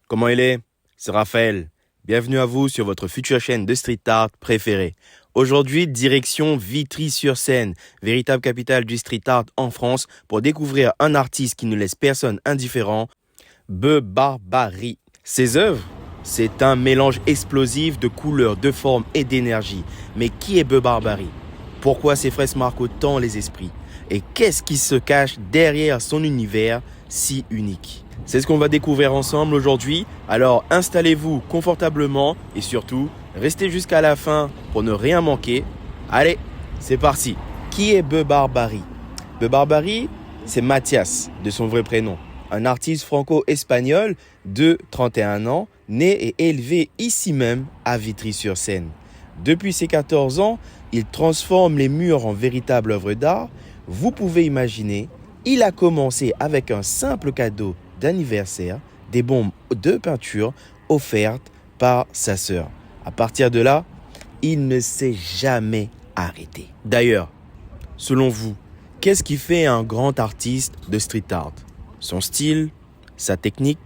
Comment il est? C'est Raphaël. Bienvenue à vous sur votre future chaîne de street art préférée. Aujourd'hui, direction Vitry-sur-Seine, véritable capitale du street art en France, pour découvrir un artiste qui ne laisse personne indifférent, Bebarbary. Ses œuvres, c'est un mélange explosif de couleurs, de formes et d'énergie. Mais qui est Bebarbary? Pourquoi ses fresques marquent autant les esprits? Et qu'est-ce qui se cache derrière son univers si unique? C'est ce qu'on va découvrir ensemble aujourd'hui. Alors installez-vous confortablement et surtout, restez jusqu'à la fin pour ne rien manquer. Allez, c'est parti. Qui est Bebarbary? Bebarbary, c'est Mathias, de son vrai prénom. Un artiste franco-espagnol de 31 ans, né et élevé ici même à Vitry-sur-Seine. Depuis ses 14 ans, il transforme les murs en véritables œuvres d'art. Vous pouvez imaginer, il a commencé avec un simple cadeau d'anniversaire, des bombes de peinture offertes par sa sœur. À partir de là, il ne s'est jamais arrêté. D'ailleurs, selon vous, qu'est-ce qui fait un grand artiste de street art? Son style, sa technique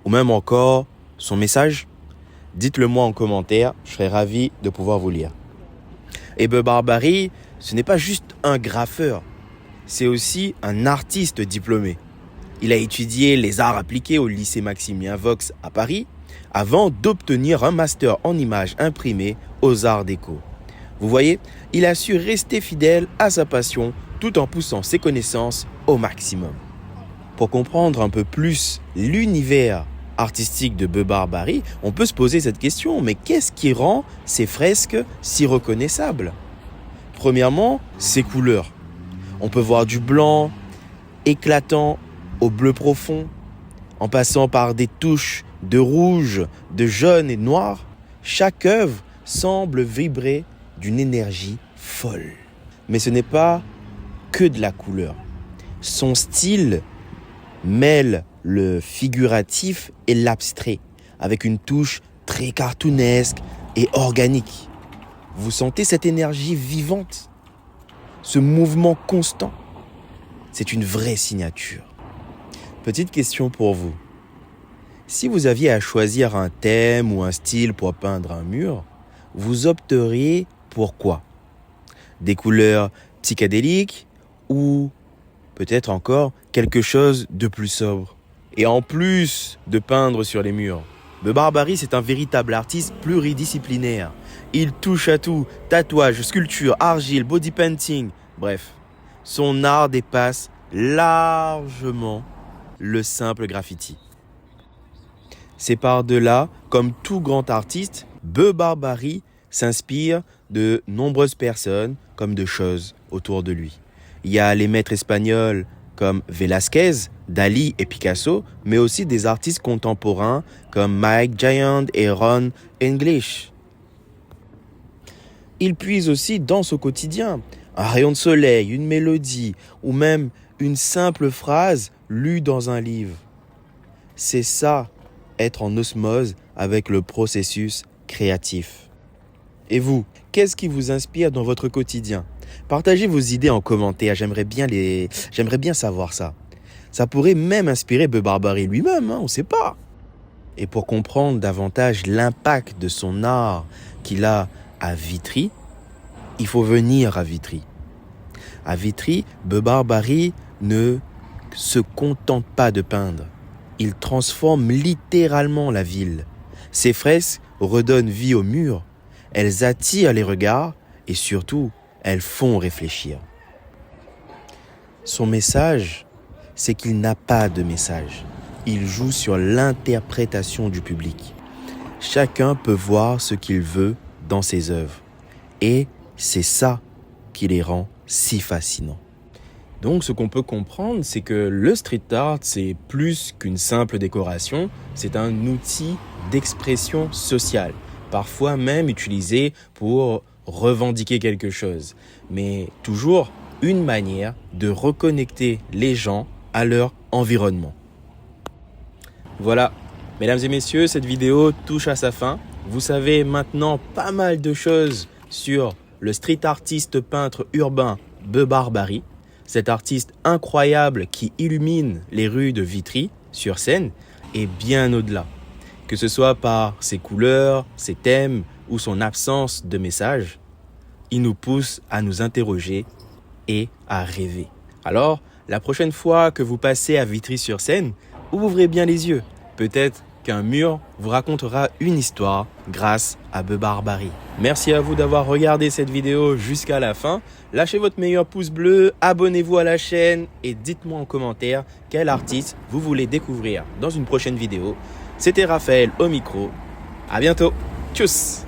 ou même encore son message? Dites-le moi en commentaire, je serai ravi de pouvoir vous lire. Et Bebarbary, ce n'est pas juste un graffeur, c'est aussi un artiste diplômé. Il a étudié les arts appliqués au lycée Maximilien Vaux à Paris avant d'obtenir un master en images imprimées aux arts déco. Vous voyez, il a su rester fidèle à sa passion tout en poussant ses connaissances au maximum. Pour comprendre un peu plus l'univers artistique de Bebarbary, on peut se poser cette question, mais qu'est-ce qui rend ces fresques si reconnaissables? Premièrement, ses couleurs. On peut voir du blanc éclatant au bleu profond, en passant par des touches de rouge, de jaune et de noir. Chaque œuvre semble vibrer d'une énergie folle. Mais ce n'est pas que de la couleur. Son style mêle le figuratif et l'abstrait, avec une touche très cartoonesque et organique. Vous sentez cette énergie vivante, ce mouvement constant. C'est une vraie signature. Petite question pour vous. Si vous aviez à choisir un thème ou un style pour peindre un mur, vous opteriez pour quoi? Des couleurs psychédéliques ou peut-être encore quelque chose de plus sobre? Et en plus de peindre sur les murs, Bebarbary, c'est un véritable artiste pluridisciplinaire. Il touche à tout, tatouage, sculpture, argile, body painting, bref. Son art dépasse largement le simple graffiti. C'est par-delà, comme tout grand artiste, Bebarbary s'inspire de nombreuses personnes comme de choses autour de lui. Il y a les maîtres espagnols comme Velázquez, Dali et Picasso, mais aussi des artistes contemporains comme Mike Giant et Ron English. Il puise aussi dans son quotidien, un rayon de soleil, une mélodie ou même une simple phrase lue dans un livre. C'est ça, être en osmose avec le processus créatif. Et vous, qu'est-ce qui vous inspire dans votre quotidien? Partagez vos idées en commentaire, j'aimerais bien savoir ça. Ça pourrait même inspirer Bebarbary lui-même, on ne sait pas. Et pour comprendre davantage l'impact de son art qu'il a à Vitry, il faut venir à Vitry. À Vitry, Bebarbary ne se contente pas de peindre. Il transforme littéralement la ville. Ses fresques redonnent vie aux murs. Elles attirent les regards et surtout, elles font réfléchir. Son message, c'est qu'il n'a pas de message. Il joue sur l'interprétation du public. Chacun peut voir ce qu'il veut dans ses œuvres. Et c'est ça qui les rend si fascinants. Donc ce qu'on peut comprendre, c'est que le street art, c'est plus qu'une simple décoration, c'est un outil d'expression sociale, parfois même utilisé pour revendiquer quelque chose, mais toujours une manière de reconnecter les gens à leur environnement. Voilà, mesdames et messieurs, cette vidéo touche à sa fin. Vous savez maintenant pas mal de choses sur le street artiste peintre urbain Bebarbary. Cet artiste incroyable qui illumine les rues de Vitry-sur-Seine et bien au-delà. Que ce soit par ses couleurs, ses thèmes ou son absence de message, il nous pousse à nous interroger et à rêver. Alors, la prochaine fois que vous passez à Vitry-sur-Seine, ouvrez bien les yeux. Peut-être qu'un mur vous racontera une histoire grâce à Beu Barbarie. Merci à vous d'avoir regardé cette vidéo jusqu'à la fin. Lâchez votre meilleur pouce bleu, abonnez-vous à la chaîne et dites-moi en commentaire quel artiste vous voulez découvrir dans une prochaine vidéo. C'était Raphaël au micro. À bientôt. Tchuss!